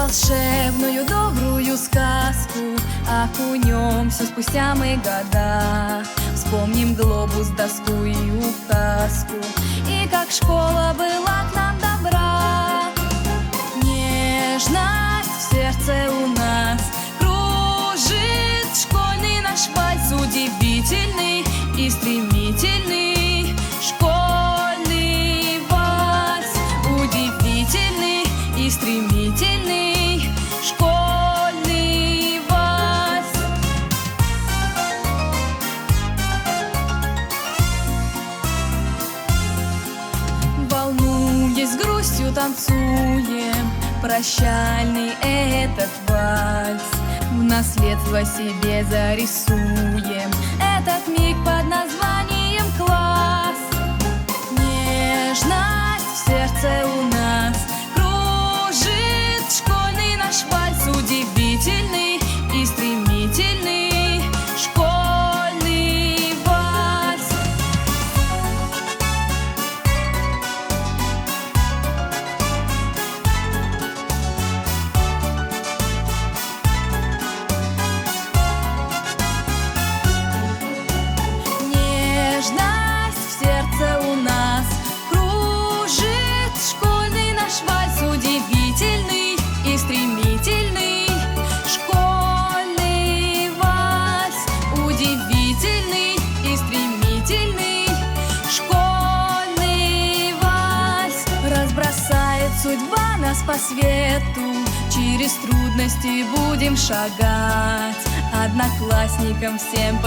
волшебную добрую сказку окунемся спустя мы года. Вспомним глобус, доску и указку, и как школа была к нам добра. Нежность в сердце у нас кружит, школьный наш вальс удивительный и стремительный. Школьный вальс удивительный и стремительный. Школьный вальс. Волнуясь, с грустью танцуем прощальный этот вальс. В наследство себе зарисуем этот миг под названием класс. Нежность в сердце у нас кружит, школьный наш вальс удивительный и стремительный. Школьный вальс. Нежность в сердце у нас кружит, школьный наш вальс удивительный и стремительный. Школьный вальс удивительный и стремительный. Школьный вальс. Разбросает судьба нас по свету, через трудности будем шагать, одноклассникам всем